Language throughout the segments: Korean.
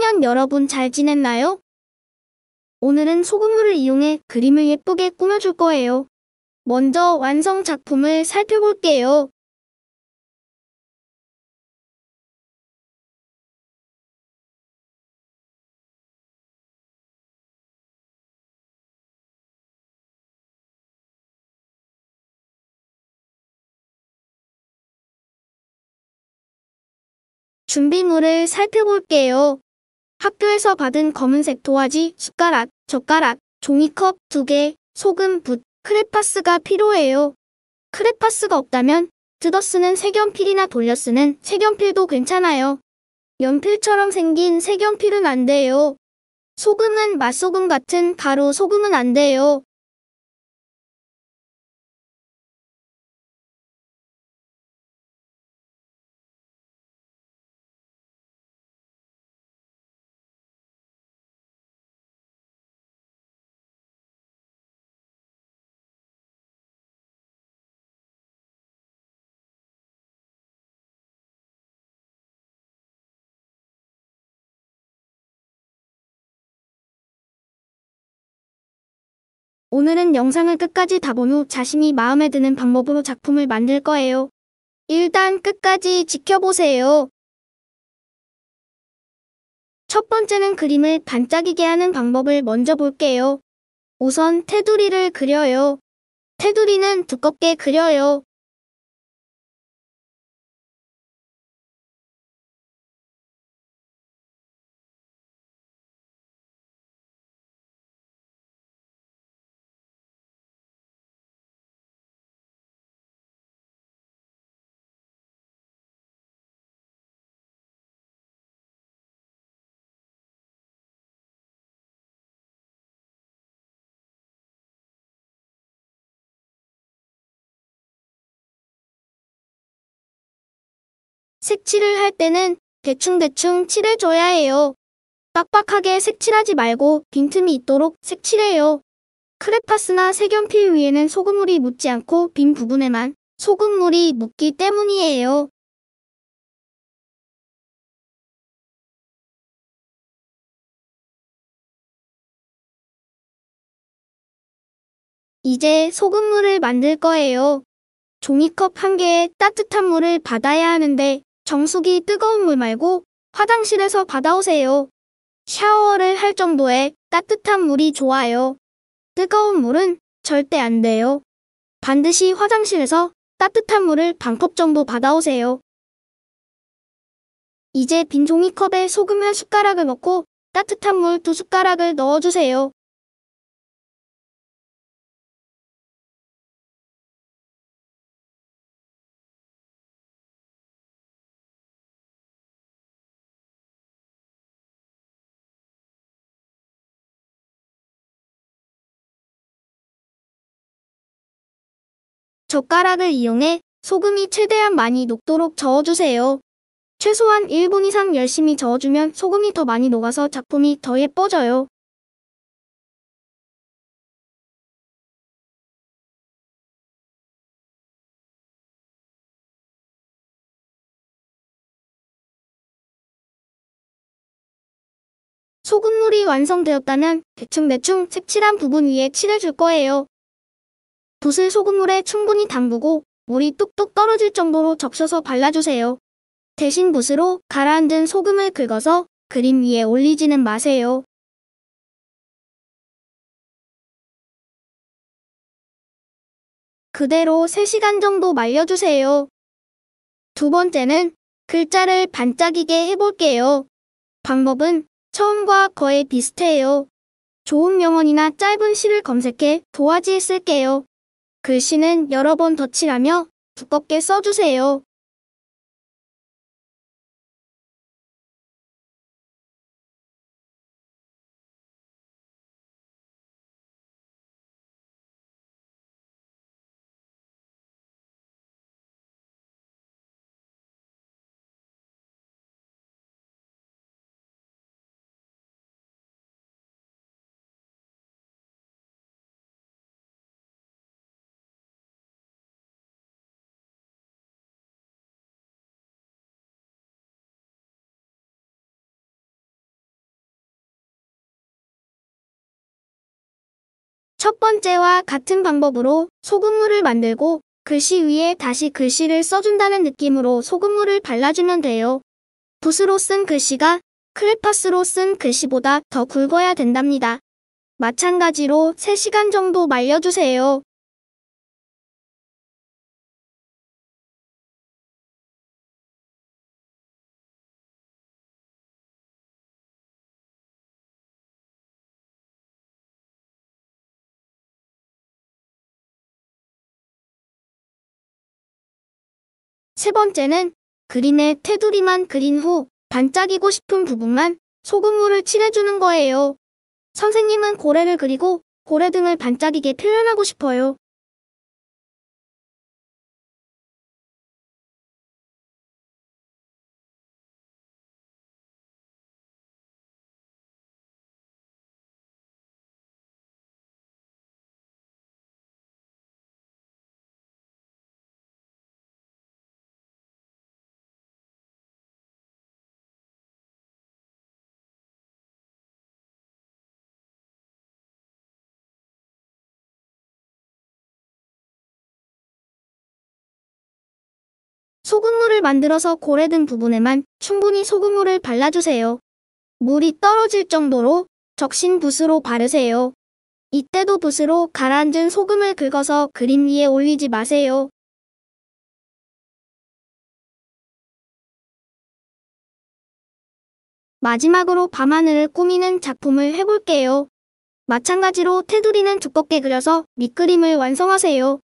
1학년 여러분 잘 지냈나요? 오늘은 소금물을 이용해 그림을 예쁘게 꾸며줄 거예요. 먼저 완성 작품을 살펴볼게요. 준비물을 살펴볼게요. 학교에서 받은 검은색 도화지, 숟가락, 젓가락, 종이컵 2개, 소금, 붓, 크레파스가 필요해요. 크레파스가 없다면 뜯어쓰는 색연필이나 돌려쓰는 색연필도 괜찮아요. 연필처럼 생긴 색연필은 안 돼요. 소금은 맛소금 같은 가루 소금은 안 돼요. 오늘은 영상을 끝까지 다 본 후 자신이 마음에 드는 방법으로 작품을 만들 거예요. 일단 끝까지 지켜보세요. 첫 번째는 그림을 반짝이게 하는 방법을 먼저 볼게요. 우선 테두리를 그려요. 테두리는 두껍게 그려요. 색칠을 할 때는 대충대충 칠해줘야 해요. 빡빡하게 색칠하지 말고 빈틈이 있도록 색칠해요. 크레파스나 색연필 위에는 소금물이 묻지 않고 빈 부분에만 소금물이 묻기 때문이에요. 이제 소금물을 만들 거예요. 종이컵 1개에 따뜻한 물을 받아야 하는데 정수기 뜨거운 물 말고 화장실에서 받아오세요. 샤워를 할 정도의 따뜻한 물이 좋아요. 뜨거운 물은 절대 안 돼요. 반드시 화장실에서 따뜻한 물을 반컵 정도 받아오세요. 이제 빈 종이컵에 소금 1숟가락을 넣고 따뜻한 물 2숟가락을 넣어주세요. 젓가락을 이용해 소금이 최대한 많이 녹도록 저어주세요. 최소한 1분 이상 열심히 저어주면 소금이 더 많이 녹아서 작품이 더 예뻐져요. 소금물이 완성되었다면 대충대충 색칠한 부분 위에 칠해줄 거예요. 붓을 소금물에 충분히 담그고 물이 뚝뚝 떨어질 정도로 적셔서 발라주세요. 대신 붓으로 가라앉은 소금을 긁어서 그림 위에 올리지는 마세요. 그대로 3시간 정도 말려주세요. 두 번째는 글자를 반짝이게 해볼게요. 방법은 처음과 거의 비슷해요. 좋은 명언이나 짧은 시를 검색해 도화지에 쓸게요. 글씨는 여러 번 덧칠하며 두껍게 써주세요. 첫 번째와 같은 방법으로 소금물을 만들고 글씨 위에 다시 글씨를 써준다는 느낌으로 소금물을 발라주면 돼요. 붓으로 쓴 글씨가 크레파스로 쓴 글씨보다 더 굵어야 된답니다. 마찬가지로 3시간 정도 말려주세요. 세 번째는 그림의 테두리만 그린 후 반짝이고 싶은 부분만 소금물을 칠해주는 거예요. 선생님은 고래를 그리고 고래등을 반짝이게 표현하고 싶어요. 소금물을 만들어서 고래등 부분에만 충분히 소금물을 발라주세요. 물이 떨어질 정도로 적신 붓으로 바르세요. 이때도 붓으로 가라앉은 소금을 긁어서 그림 위에 올리지 마세요. 마지막으로 밤하늘을 꾸미는 작품을 해볼게요. 마찬가지로 테두리는 두껍게 그려서 밑그림을 완성하세요.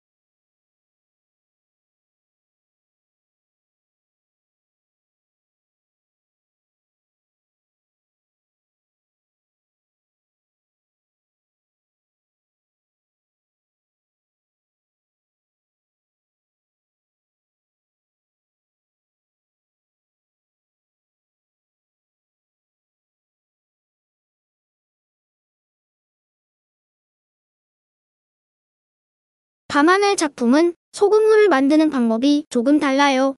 밤하늘 작품은 소금물을 만드는 방법이 조금 달라요.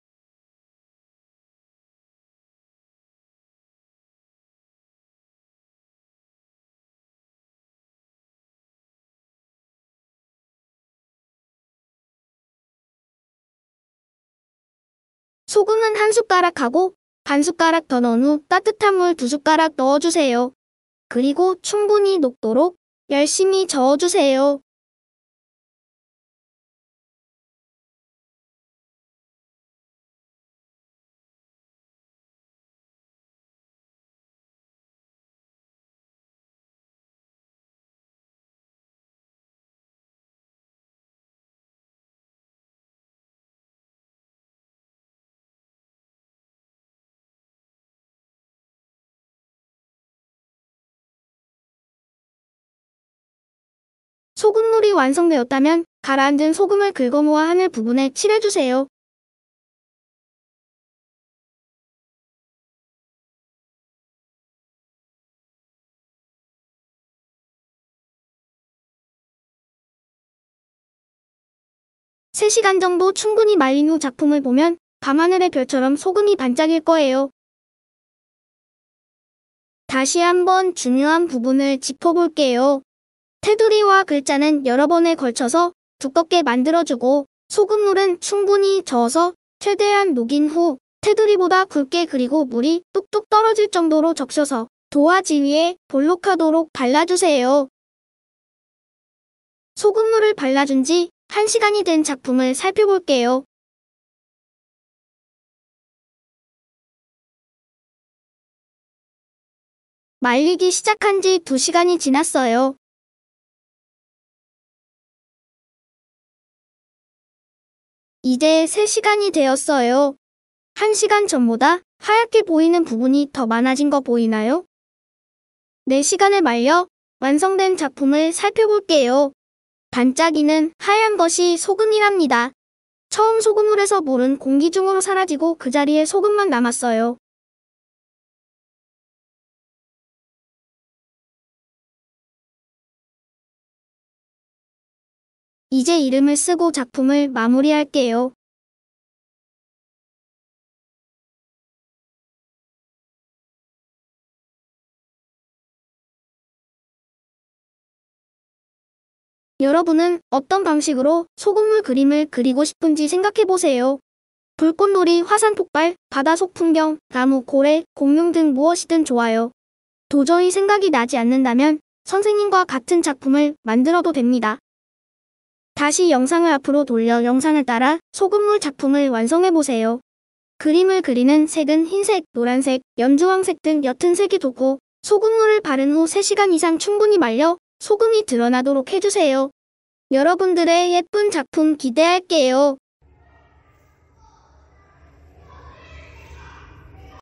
소금은 한 숟가락하고 반 숟가락 더 넣은 후 따뜻한 물 2숟가락 넣어주세요. 그리고 충분히 녹도록 열심히 저어주세요. 소금물이 완성되었다면 가라앉은 소금을 긁어 모아 하늘 부분에 칠해주세요. (3) 시간 정도 충분히 말린 후 작품을 보면 밤하늘의 별처럼 소금이 반짝일 거예요. 다시 한번 중요한 부분을 짚어볼게요. 테두리와 글자는 여러 번에 걸쳐서 두껍게 만들어주고 소금물은 충분히 저어서 최대한 녹인 후 테두리보다 굵게 그리고 물이 뚝뚝 떨어질 정도로 적셔서 도화지 위에 볼록하도록 발라주세요. 소금물을 발라준 지 1시간이 된 작품을 살펴볼게요. 말리기 시작한 지 2시간이 지났어요. 이제 3시간이 되었어요. 1시간 전보다 하얗게 보이는 부분이 더 많아진 거 보이나요? 4시간을 말려 완성된 작품을 살펴볼게요. 반짝이는 하얀 것이 소금이랍니다. 처음 소금물에서 물은 공기 중으로 사라지고 그 자리에 소금만 남았어요. 이제 이름을 쓰고 작품을 마무리할게요. 여러분은 어떤 방식으로 소금물 그림을 그리고 싶은지 생각해보세요. 불꽃놀이, 화산 폭발, 바다속 풍경, 나무, 고래, 공룡 등 무엇이든 좋아요. 도저히 생각이 나지 않는다면 선생님과 같은 작품을 만들어도 됩니다. 다시 영상을 앞으로 돌려 영상을 따라 소금물 작품을 완성해보세요. 그림을 그리는 색은 흰색, 노란색, 연주황색 등 옅은 색이 좋고 소금물을 바른 후 3시간 이상 충분히 말려 소금이 드러나도록 해주세요. 여러분들의 예쁜 작품 기대할게요.